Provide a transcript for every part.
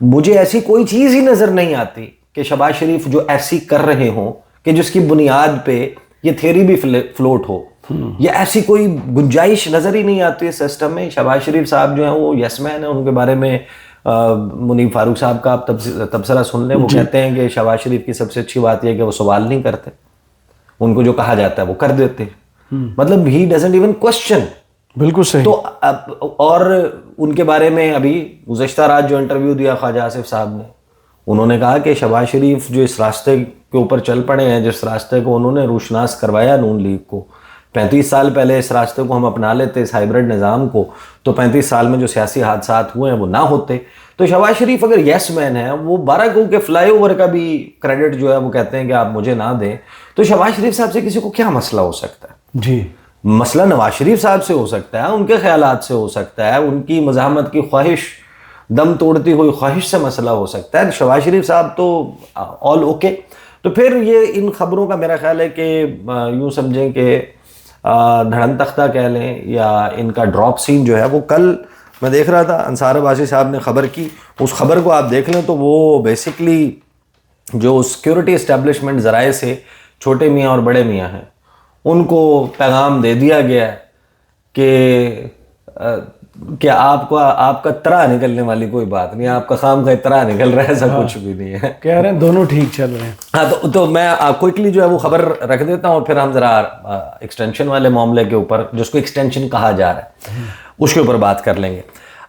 مجھے ایسی کوئی چیز ہی نظر نہیں آتی کہ شہباز شریف جو ایسی کر رہے ہوں کہ جس کی بنیاد پہ یہ تھیوری بھی فلوٹ ہو. یہ ایسی کوئی گنجائش نظر ہی نہیں آتی اس سسٹم میں. شہباز شریف صاحب جو ہیں وہ یس مین ہیں. ان کے بارے میں منیب فاروق صاحب کا آپ تبصرہ سن لیں. وہ کہتے ہیں کہ شہباز شریف کی سب سے اچھی بات یہ ہے کہ وہ سوال نہیں کرتے, ان کو جو کہا جاتا ہے وہ کر دیتے. مطلب ہی ڈزنٹ ایون کوسچن. بالکل صحیح. تو اور ان کے بارے میں ابھی گزشتہ رات جو انٹرویو دیا خواجہ آصف صاحب نے, انہوں نے کہا کہ شہباز شریف جو اس راستے کے اوپر چل پڑے ہیں, جس راستے کو انہوں نے روشناس کروایا نون لیگ کو, 35 سال پہلے اس راستے کو ہم اپنا لیتے, اس ہائیبرڈ نظام کو, تو 35 سال میں جو سیاسی حادثات ہوئے ہیں وہ نہ ہوتے. تو شہباز شریف اگر یس مین ہے, وہ 12 کو کے فلائی اوور کا بھی کریڈٹ جو ہے وہ کہتے ہیں کہ آپ مجھے نہ دیں, تو شہباز شریف صاحب سے کسی کو کیا مسئلہ ہو سکتا ہے؟ جی مسئلہ نواز شریف صاحب سے ہو سکتا ہے, ان کے خیالات سے ہو سکتا ہے, ان کی مزاحمت کی خواہش, دم توڑتی ہوئی خواہش سے مسئلہ ہو سکتا ہے. شہباز شریف صاحب تو آل اوکے. تو پھر یہ ان خبروں کا میرا خیال ہے کہ یوں سمجھیں کہ دھڑن تختہ کہہ لیں, یا ان کا ڈراپ سین جو ہے وہ کل میں دیکھ رہا تھا, انصار عباسی صاحب نے خبر کی, اس خبر کو آپ دیکھ لیں تو وہ بیسکلی جو سیکیورٹی اسٹیبلشمنٹ ذرائع سے چھوٹے میاں اور بڑے میاں ہیں, ان کو پیغام دے دیا گیا ہے کہ آپ کا طرح نکلنے والی کوئی بات نہیں, آپ کا خام کا طرح نکل رہا ہے, ایسا کچھ بھی نہیں ہے. کہہ رہے ہیں دونوں ٹھیک چل رہے ہیں. ہاں تو میں کوئکلی جو ہے وہ خبر رکھ دیتا ہوں, اور پھر ہم ذرا ایکسٹینشن والے معاملے کے اوپر, جس کو ایکسٹینشن کہا جا رہا ہے, اس کے اوپر بات کر لیں گے.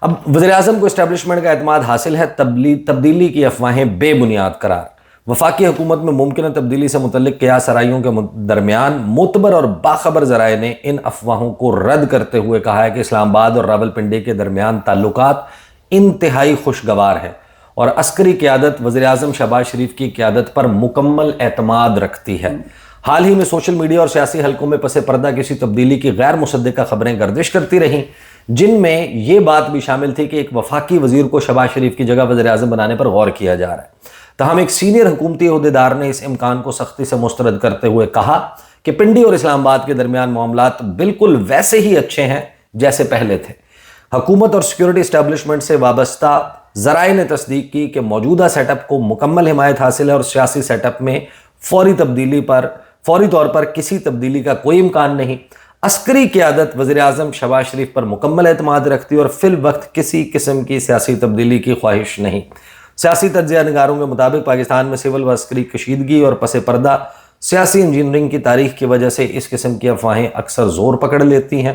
اب وزیر اعظم کو اسٹیبلشمنٹ کا اعتماد حاصل ہے, تبدیلی کی افواہیں بے بنیاد قرار. وفاقی حکومت میں ممکنہ تبدیلی سے متعلق قیاس آرائیوں کے درمیان معتبر اور باخبر ذرائع نے ان افواہوں کو رد کرتے ہوئے کہا ہے کہ اسلام آباد اور راولپنڈی کے درمیان تعلقات انتہائی خوشگوار ہیں, اور عسکری قیادت وزیر اعظم شہباز شریف کی قیادت پر مکمل اعتماد رکھتی ہے. حال ہی میں سوشل میڈیا اور سیاسی حلقوں میں پس پردہ کسی تبدیلی کی غیر مصدقہ خبریں گردش کرتی رہیں, جن میں یہ بات بھی شامل تھی کہ ایک وفاقی وزیر کو شہباز شریف کی جگہ وزیر اعظم بنانے پر غور کیا جا رہا ہے. تاہم ایک سینئر حکومتی عہدیدار نے اس امکان کو سختی سے مسترد کرتے ہوئے کہا کہ پنڈی اور اسلام آباد کے درمیان معاملات بالکل ویسے ہی اچھے ہیں جیسے پہلے تھے. حکومت اور سیکیورٹی اسٹیبلشمنٹ سے وابستہ ذرائع نے تصدیق کی کہ موجودہ سیٹ اپ کو مکمل حمایت حاصل ہے, اور سیاسی سیٹ اپ میں فوری طور پر کسی تبدیلی کا کوئی امکان نہیں. عسکری قیادت وزیر اعظم شہباز شریف پر مکمل اعتماد رکھتی ہے, اور فی الوقت کسی قسم کی سیاسی تبدیلی کی خواہش نہیں. سیاسی تجزیہ نگاروں کے مطابق پاکستان میں سول و عسکری کشیدگی اور پس پردہ سیاسی انجینئرنگ کی تاریخ کی وجہ سے اس قسم کی افواہیں اکثر زور پکڑ لیتی ہیں.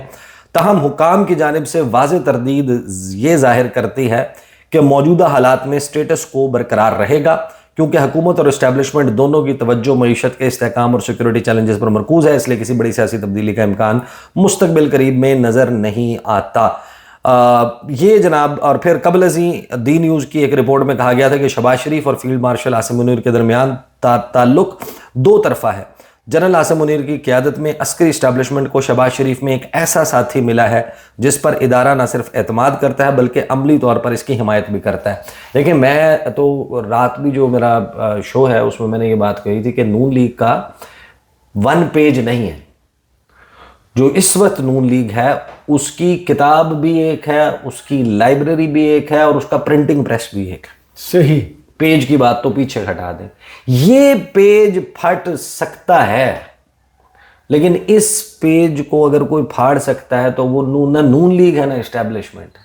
تاہم حکام کی جانب سے واضح تردید یہ ظاہر کرتی ہے کہ موجودہ حالات میں سٹیٹس کو برقرار رہے گا, کیونکہ حکومت اور اسٹیبلشمنٹ دونوں کی توجہ معیشت کے استحکام اور سیکورٹی چیلنجز پر مرکوز ہے, اس لیے کسی بڑی سیاسی تبدیلی کا امکان مستقبل قریب میں نظر نہیں آتا. یہ جناب, اور پھر قبل ازیں دی نیوز کی ایک رپورٹ میں کہا گیا تھا کہ شہباز شریف اور فیلڈ مارشل عاصم منیر کے درمیان تعلق دو طرفہ ہے. جنرل عاصم منیر کی قیادت میں عسکری اسٹیبلشمنٹ کو شہباز شریف میں ایک ایسا ساتھی ملا ہے جس پر ادارہ نہ صرف اعتماد کرتا ہے بلکہ عملی طور پر اس کی حمایت بھی کرتا ہے. دیکھیں, میں تو رات بھی جو میرا شو ہے اس میں میں نے یہ بات کہی تھی کہ نون لیگ کا 1 پیج نہیں ہے. جو اس وقت نون لیگ ہے اس کی کتاب بھی ایک ہے, اس کی لائبریری بھی ایک ہے, اور اس کا پرنٹنگ پریس بھی ایک ہے. صحیح. پیج کی بات تو پیچھے ہٹا دیں, یہ پیج پھٹ سکتا ہے, لیکن اس پیج کو اگر کوئی پھاڑ سکتا ہے تو وہ نہ نون لیگ ہے نہ اسٹیبلشمنٹ,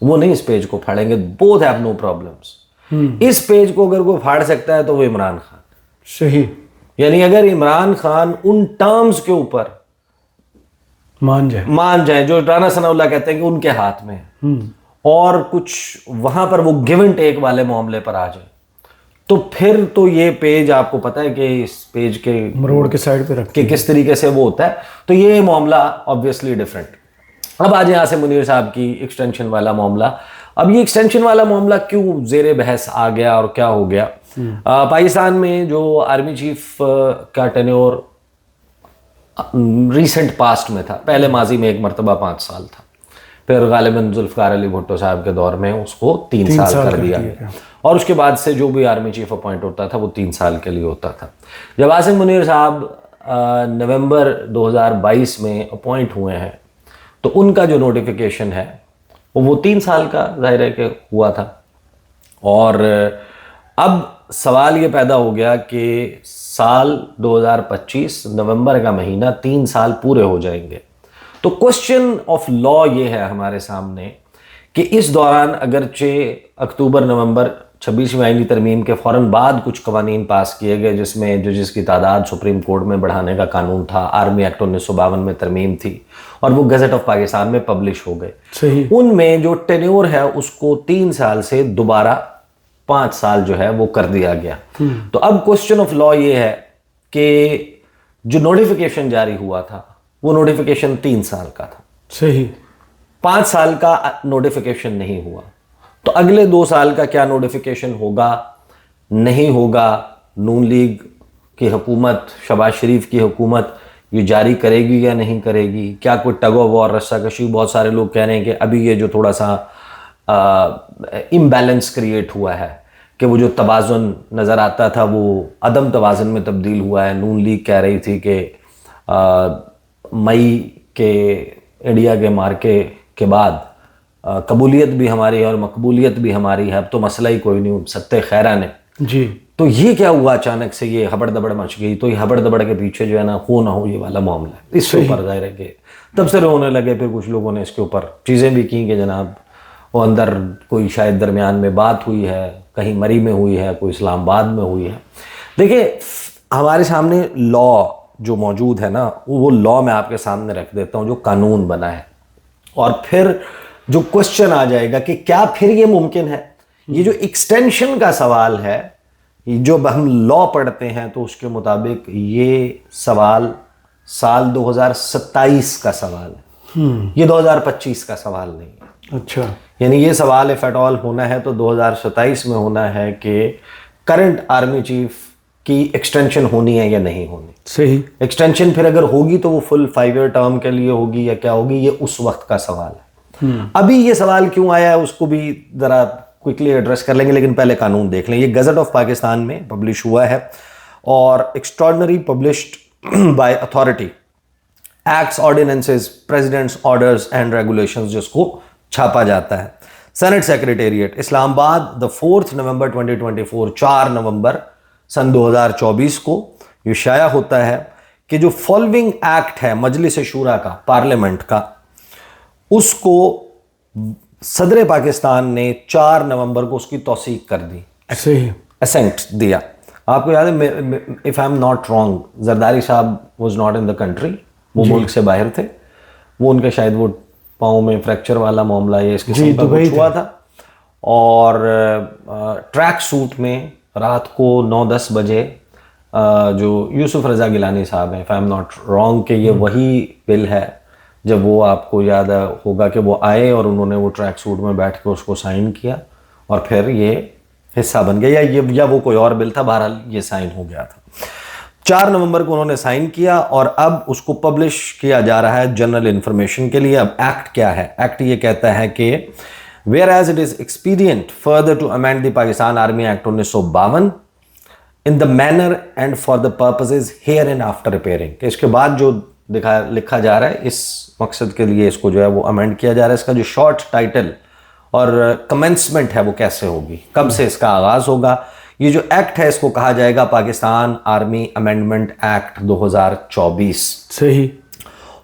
وہ نہیں اس پیج کو پھاڑیں گے. Both have no problems. اس پیج کو اگر کوئی پھاڑ سکتا ہے تو وہ عمران خان. صحیح. یعنی اگر عمران خان ان ٹرمز کے اوپر مان جائیں جو رانا ثناء اللہ کہتے ہیں کہ ان کے ہاتھ میں ہے, اور کچھ وہاں پر وہ گیو اینڈ ٹیک والے معاملے پر آ جائیں, تو پھر تو یہ پیج آپ کو پتہ ہے کہ اس پیج کے مروڑ کے سائڈ پہ رکھ کے کس طریقے سے وہ ہوتا ہے. تو یہ معاملہ آبویسلی ڈیفرنٹ. اب آ جائیں عاصم منیر صاحب کی ایکسٹینشن والا معاملہ. اب یہ ایکسٹینشن والا معاملہ کیوں زیر بحث آ گیا اور کیا ہو گیا؟ پاکستان میں جو آرمی چیف کا ٹینیور ریسنٹ پاسٹ میں تھا, پہلے ماضی میں ایک مرتبہ 5 سال تھا, پھر غالباً ذوالفقار علی بھٹو صاحب کے دور میں اس کو 3 سال کر دیا گیا, اور اس کے بعد سے جو بھی آرمی چیف اپوائنٹ ہوتا تھا وہ 3 سال کے لیے ہوتا تھا. جب عاصم منیر صاحب نومبر 2022 میں اپوائنٹ ہوئے ہیں تو ان کا جو نوٹیفیکیشن ہے وہ 3 سال کا ظاہر ہے کہ ہوا تھا, اور اب سوال یہ پیدا ہو گیا کہ سال 2025 نومبر کا مہینہ 3 سال پورے ہو جائیں گے. تو کوشچن آف لا یہ ہے ہمارے سامنے کہ اس دوران اگرچہ اکتوبر نومبر 26ویں آئینی ترمیم کے فوراً بعد کچھ قوانین پاس کیے گئے جس میں ججز کی تعداد سپریم کورٹ میں بڑھانے کا قانون تھا, آرمی ایکٹ 1952 میں ترمیم تھی اور وہ گزٹ آف پاکستان میں پبلش ہو گئے. ان میں جو ٹینیور ہے اس کو 3 سال سے دوبارہ 5 سال جو ہے وہ کر دیا گیا. تو اب کوشچن آف لا یہ ہے کہ جو نوٹیفیکیشن جاری ہوا تھا وہ نوٹیفیکیشن 3 سال کا تھا, صحیح, 5 سال کا نوٹیفیکیشن نہیں ہوا. تو اگلے 2 سال کا کیا نوٹیفیکیشن ہوگا نہیں ہوگا, نون لیگ کی حکومت, شہباز شریف کی حکومت یہ جاری کرے گی یا نہیں کرے گی, کیا کوئی ٹگ آف وار, رسہ کشی. بہت سارے لوگ کہہ رہے ہیں کہ ابھی یہ جو تھوڑا سا امبیلنس کریٹ ہوا ہے کہ وہ جو توازن نظر آتا تھا وہ عدم توازن میں تبدیل ہوا ہے. نون لیگ کہہ رہی تھی کہ مئی کے انڈیا کے مارکے کے بعد قبولیت بھی ہماری ہے اور مقبولیت بھی ہماری ہے, اب تو مسئلہ ہی کوئی نہیں, ستے خیرہ نے. جی, تو یہ کیا ہوا اچانک سے یہ ہبڑ دبڑ مچ گئی. تو یہ ہبڑ دبڑ کے پیچھے جو ہے نا ہو نہ ہو یہ والا معاملہ ہے. اس کے اوپر ظاہر ہے کہ تب سے رونے لگے. پھر کچھ لوگوں نے اس کے اوپر چیزیں بھی کی کہ جناب وہ اندر کوئی شاید درمیان میں بات ہوئی ہے, کہیں مری میں ہوئی ہے, کوئی اسلام آباد میں ہوئی ہے. دیکھیں ہمارے سامنے لا جو موجود ہے نا وہ لا میں آپ کے سامنے رکھ دیتا ہوں جو قانون بنا ہے, اور پھر جو کوشچن آ جائے گا کہ کیا پھر یہ ممکن ہے. یہ جو ایکسٹینشن کا سوال ہے جو ہم لا پڑھتے ہیں تو اس کے مطابق یہ سوال سال 2027 کا سوال ہے, یہ 2025 کا سوال نہیں ہے. اچھا, یعنی یہ سوال اف ایٹ آل ہونا ہے تو 2027 میں ہونا ہے کہ کرنٹ آرمی چیف کی ایکسٹینشن ہونی ہے یا نہیں ہونی. صحیح, ایکسٹینشن پھر اگر ہوگی تو وہ فل 5 ایئر ٹرم کے لیے ہوگی یا کیا ہوگی, یہ اس وقت کا سوال ہے. ابھی یہ سوال کیوں آیا ہے اس کو بھی ذرا کوئکلی ایڈریس کر لیں گے, لیکن پہلے قانون دیکھ لیں. یہ گزٹ آف پاکستان میں پبلش ہوا ہے اور extraordinary published by authority acts, ordinances, president's orders and regulations جس کو چھاپا جاتا ہے. سینٹ سیکریٹریٹ اسلام آباد 4 نومبر 2024 4 نومبر سن 2024 کو یہ شائع ہوتا ہے کہ جو فالوئنگ ایکٹ ہے مجلس شورا کا, پارلیمنٹ کا, اس کو صدر پاکستان نے 4 نومبر کو اس کی توثیق کر دی, اسینٹ دیا. آپ کو یاد ہے if I am not wrong Zardari صاحب was not in the country, وہ ملک سے باہر تھے, وہ ان کے شاید وہ پاؤں میں فریکچر والا معاملہ یہ اس قسم کا کچھ ہوا تھا, اور ٹریک سوٹ میں رات کو 9-10 بجے جو یوسف رضا گیلانی صاحب ہیں, if I am not wrong کہ یہ وہی بل ہے, جب وہ آپ کو یاد ہوگا کہ وہ آئے اور انہوں نے وہ ٹریک سوٹ میں بیٹھ کے اس کو سائن کیا اور پھر یہ حصہ بن گیا, یا وہ کوئی اور بل تھا, بہرحال یہ سائن ہو گیا تھا. 4 نومبر کو انہوں نے سائن کیا اور اب اس کو پبلش کیا جا رہا ہے جنرل انفارمیشن کے لیے. اب ایکٹ کیا ہے؟ ایکٹ یہ کہتا ہے کہ whereas it is expedient further to amend the Pakistan Army Act 1952 in the manner and for the purposes herein after appearing, کہ اس کے بعد جو لکھا جا رہا ہے اس مقصد کے لیے اس کو جو ہے وہ امینڈ کیا جا رہا ہے. اس کا جو شارٹ ٹائٹل اور کمنسمنٹ ہے وہ کیسے ہوگی, کب سے اس کا آغاز ہوگا. یہ جو ایکٹ ہے اس کو کہا جائے گا پاکستان آرمی امینڈمنٹ ایکٹ 2024. صحیح.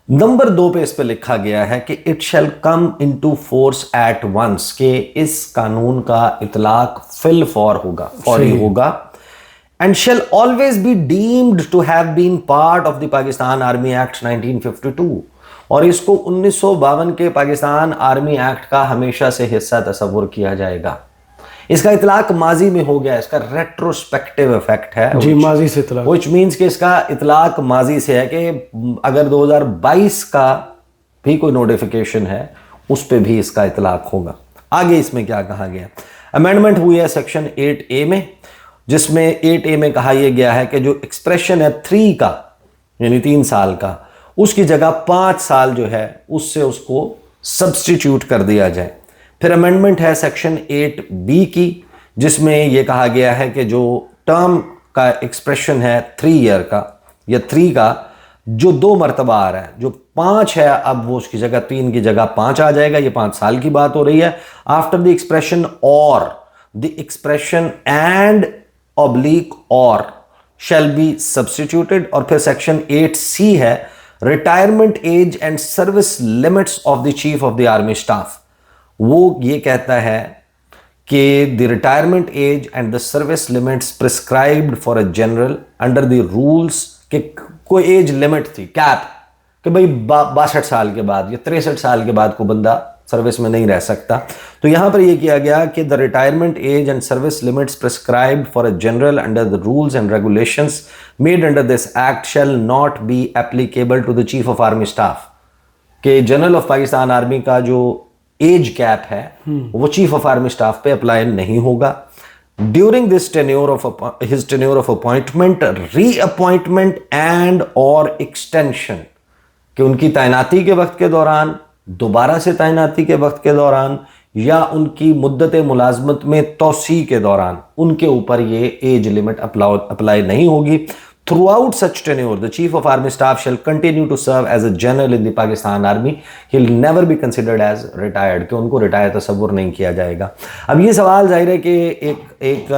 نمبر 2 پہ اس پہ لکھا گیا ہے کہ it shall come into force at once, کہ اس قانون کا اطلاق فی الفور ہوگا, فوری ہوگا. And shall always be deemed to have been part of the Pakistan Army Act 1952, اور اس کو 1952 کے پاکستان آرمی ایکٹ کا ہمیشہ سے حصہ تصور کیا جائے گا. اس کا اطلاق ماضی میں ہو گیا, اس کا ریٹروسپیکٹیو افیکٹ ہے, جی ماضی سے اطلاق, which means کہ اس کا اطلاق ماضی سے ہے کہ اگر 2022 کا بھی کوئی نوٹیفیکیشن ہے اس پہ بھی اس کا اطلاق ہوگا. آگے اس میں کیا کہا گیا, امینڈمنٹ ہوئی ہے سیکشن 8A میں, جس میں 8A میں کہا یہ گیا ہے کہ جو ایکسپریشن ہے 3 کا یعنی 3 سال کا, اس کی جگہ 5 سال جو ہے اس سے اس کو سبسٹیٹیوٹ کر دیا جائے. پھر امینڈمنٹ ہے سیکشن 8B کی, جس میں یہ کہا گیا ہے کہ جو ٹرم کا ایکسپریشن ہے 3 ایئر کا یا 3 کا جو 2 مرتبہ آ رہا ہے, جو 5 ہے اب وہ اس کی جگہ 3 کی جگہ 5 آ جائے گا. یہ 5 سال کی بات ہو رہی ہے. آفٹر دی ایکسپریشن اور the expression and oblique or shall be substituted, اور پھر section 8C ہے retirement age and service limits of the chief of the army staff. وہ یہ کہتا ہے کہ the retirement age and the service limits prescribed for a general under the rules, کہ کوئی ایج لمٹ تھی, کیپ, کہ بھئی 62 سال کے بعد یا 63 سال کے بعد کوئی بندہ سروس میں نہیں رہ سکتا. تو یہاں پر یہ کیا گیا کہ the retirement age and service limits prescribed for a general under the rules and regulations made under this act shall not be applicable to the chief of army staff. کہ جنرل آف پاکستان آرمی کا جو age cap ہے وہ chief of army staff پہ apply نہیں ہوگا. During this his tenure of appointment, re-appointment and or extension, کہ ان کی تعیناتی کے وقت کے دوران, دوبارہ سے تعیناتی کے وقت کے دوران, یا ان کی مدت ملازمت میں توسیع کے دوران, ان کے اوپر یہ ایج لمٹ اپلائی نہیں ہوگی. Throughout such tenure, the Chief of Army Staff shall continue to serve as a general in the Pakistan Army. He will never be considered as retired, کہ ان کو ریٹائر تصور نہیں کیا جائے گا. اب یہ سوال ظاہر ہے کہ ایک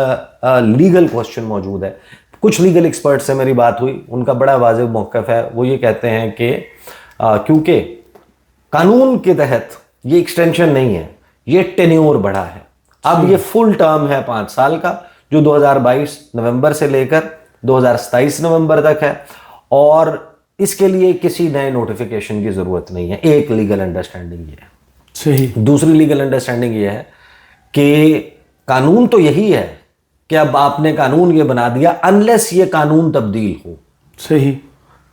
لیگل کوشچن موجود ہے. کچھ لیگل ایکسپرٹ سے میری بات ہوئی, ان کا بڑا واضح موقف ہے. وہ یہ کہتے ہیں کہ کیونکہ قانون کے تحت یہ ایکسٹینشن نہیں ہے, یہ ٹینیور بڑھا ہے. اب یہ فل ٹرم ہے 5 سال کا, جو 2022 نومبر سے لے کر 2027 نومبر تک ہے, اور اس کے لیے کسی نئے نوٹیفیکیشن کی ضرورت نہیں ہے. ایک لیگل انڈرسٹینڈنگ یہ ہے. صحیح. دوسری لیگل انڈرسٹینڈنگ یہ ہے کہ قانون تو یہی ہے کہ اب آپ نے قانون یہ بنا دیا انلیس یہ قانون تبدیل ہو. صحیح.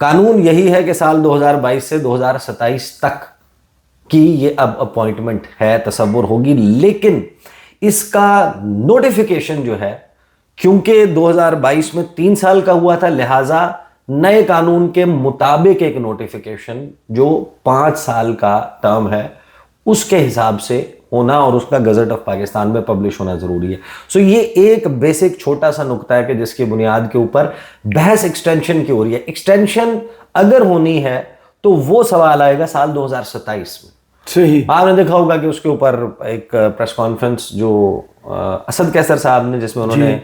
قانون یہی ہے کہ سال 2022 سے 2027 تک کی یہ اب اپوائنٹمنٹ ہے, تصور ہوگی. لیکن اس کا نوٹیفیکیشن جو ہے, کیونکہ 2022 میں 3 سال کا ہوا تھا, لہٰذا نئے قانون کے مطابق ایک نوٹیفیکیشن جو 5 سال کا ٹرم ہے اس کے حساب سے ہونا, اور اس کا گزٹ آف پاکستان میں پبلش ہونا ضروری ہے. سو یہ ایک بیسک چھوٹا سا نقطہ ہے کہ جس کی بنیاد کے اوپر بحث ایکسٹینشن کی ہو رہی ہے. ایکسٹینشن اگر ہونی ہے تو وہ سوال آئے گا سال 2027 میں. صحیح. آپ نے دیکھا ہوگا کہ اس کے اوپر ایک پریس کانفرنس جو اسد کیسر صاحب نے, جس میں انہوں نے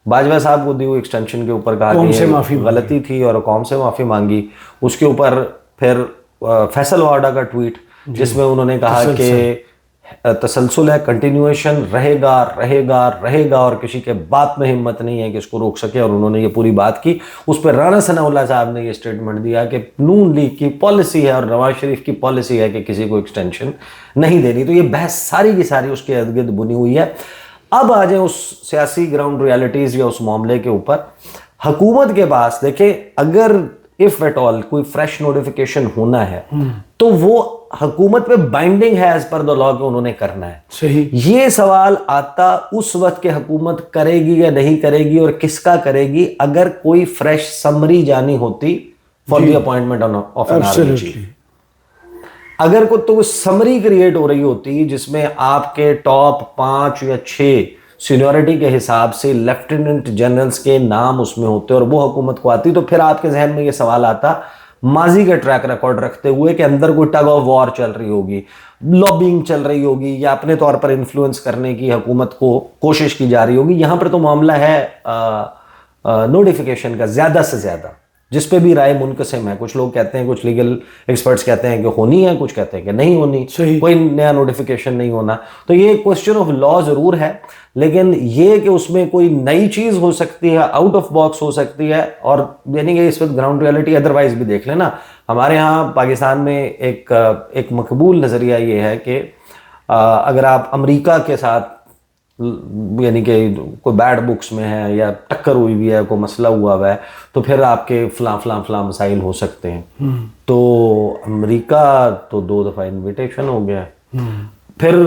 باجوہ صاحب کو دی ہوئی ایکسٹینشن کے اوپر کہا کہ غلطی تھی اور قوم سے معافی مانگی. اس کے اوپر پھر فیصل واڈا کا ٹویٹ جس میں انہوں نے کہا کہ تسلسل ہے, کنٹینیویشن رہے گا رہے گا رہے گا, اور کسی کے بات میں ہمت نہیں ہے کہ اس کو روک سکے. اور انہوں نے یہ پوری بات کی. اس پہ رانا ثناء اللہ صاحب نے یہ اسٹیٹمنٹ دیا کہ نون لیگ کی پالیسی ہے اور نواز شریف کی پالیسی ہے کہ کسی کو ایکسٹینشن نہیں دینی. تو یہ بحث ساری کی ساری اس کے ارد گرد بنی ہوئی ہے. اب آ جائیں اس سیاسی گراؤنڈ ریالٹیز یا اس معاملے کے اوپر. حکومت کے پاس دیکھیں, اگر if at all کوئی فریش نوٹیفیکیشن ہونا ہے تو وہ حکومت پہ بائنڈنگ ہے ایز پر دا لا کہ انہوں نے کرنا ہے. صحیح. یہ سوال آتا اس وقت کہ حکومت کرے گی یا نہیں کرے گی اور کس کا کرے گی, اگر کوئی فریش سمری جانی ہوتی for the appointment of N army chief. اگر تو سمری کریٹ ہو رہی ہوتی جس میں آپ کے ٹاپ 5 یا 6 سینیورٹی کے حساب سے لیفٹیننٹ جنرلز کے نام اس میں ہوتے اور وہ حکومت کو آتی, تو پھر آپ کے ذہن میں یہ سوال آتا ماضی کا ٹریک ریکارڈ رکھتے ہوئے کہ اندر کوئی ٹگ آف وار چل رہی ہوگی, لابنگ چل رہی ہوگی, یا اپنے طور پر انفلوئنس کرنے کی حکومت کو کوشش کی جا رہی ہوگی. یہاں پر تو معاملہ ہے نوٹیفیکیشن کا زیادہ سے زیادہ, جس پہ بھی رائے منقسم ہے. کچھ لوگ کہتے ہیں, کچھ لیگل ایکسپرٹس کہتے ہیں کہ ہونی ہے, کچھ کہتے ہیں کہ نہیں ہونی, کوئی نیا نوٹیفیکیشن نہیں ہونا. تو یہ کوسچن آف لا ضرور ہے, لیکن یہ کہ اس میں کوئی نئی چیز ہو سکتی ہے, آؤٹ آف باکس ہو سکتی ہے. اور یعنی کہ اس وقت گراؤنڈ ریالٹی ادروائز بھی دیکھ لینا. ہمارے ہاں پاکستان میں ایک مقبول نظریہ یہ ہے کہ اگر آپ امریکہ کے ساتھ یعنی کہ کوئی بیڈ بکس میں ہے یا ٹکر ہوئی بھی ہے, کوئی مسئلہ ہوا ہے, تو پھر آپ کے فلاں فلاں فلاں مسائل ہو سکتے ہیں. تو امریکہ تو 2 دفعہ انویٹیشن ہو گیا. پھر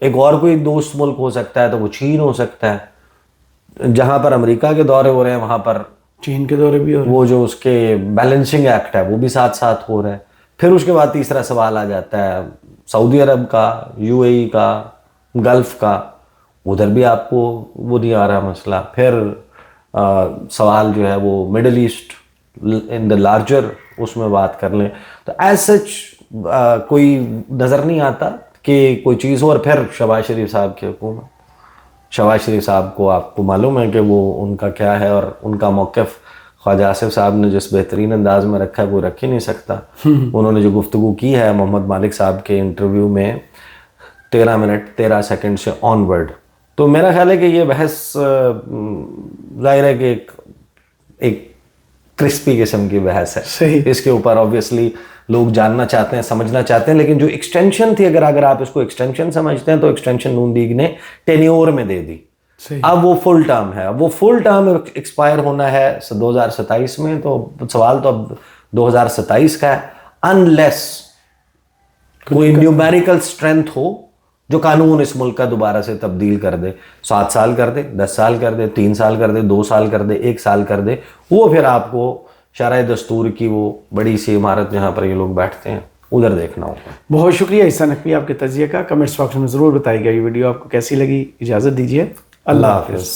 ایک اور کوئی دوست ملک ہو سکتا ہے, تو وہ چین ہو سکتا ہے. جہاں پر امریکہ کے دورے ہو رہے ہیں وہاں پر چین کے دورے بھی ہو رہے ہیں. وہ جو اس کے بیلنسنگ ایکٹ ہے وہ بھی ساتھ ساتھ ہو رہا ہے. پھر اس کے بعد تیسرا سوال آ جاتا ہے سعودی عرب کا, یو اے ای کا, گلف کا. ادھر بھی آپ کو وہ نہیں آ رہا مسئلہ. پھر سوال جو ہے وہ middle east in the larger اس میں بات کر لیں. تو ایز سچ کوئی نظر نہیں آتا کہ کوئی چیز ہو. اور پھر شہباز شریف صاحب کی حکومت, شہباز شریف صاحب کو آپ کو معلوم ہے کہ وہ ان کا کیا ہے، اور ان کا موقف خواجہ آصف صاحب نے جس بہترین انداز میں رکھا ہے وہ رکھ ہی نہیں سکتا. انہوں نے جو گفتگو کی ہے محمد مالک صاحب کے انٹرویو میں 13 منٹ 13 سیکنڈ سے آن ورڈ، تو میرا خیال ہے کہ یہ بحث ظاہر ہے کہ ایک کرسپی قسم کی بحث ہے. صحیح. اس کے اوپر آبویسلی لوگ جاننا چاہتے ہیں، سمجھنا چاہتے ہیں، لیکن جو ایکسٹینشن تھی، اگر آپ اس کو ایکسٹینشن سمجھتے ہیں تو ایکسٹینشن نون لیگ نے ٹینیور میں دے دی. اب وہ فل ٹرم ہے، اب وہ فل ٹرم ایکسپائر ہونا ہے 2027 میں، تو سوال تو اب 2027 کا ہے، انلیس کوئی نیومیریکل اسٹرینتھ ہو جو قانون اس ملک کا دوبارہ سے تبدیل کر دے، 7 سال کر دے، 10 سال کر دے، 3 سال کر دے، 2 سال کر دے، 1 سال کر دے، وہ پھر آپ کو شرح دستور کی وہ بڑی سی عمارت جہاں پر یہ لوگ بیٹھتے ہیں ادھر دیکھنا ہوگا. بہت شکریہ عیسیٰ نقوی آپ کے تجزیے کا. کمنٹس باکس میں ضرور بتائیے گا یہ ویڈیو آپ کو کیسی لگی. اجازت دیجیے، اللہ حافظ.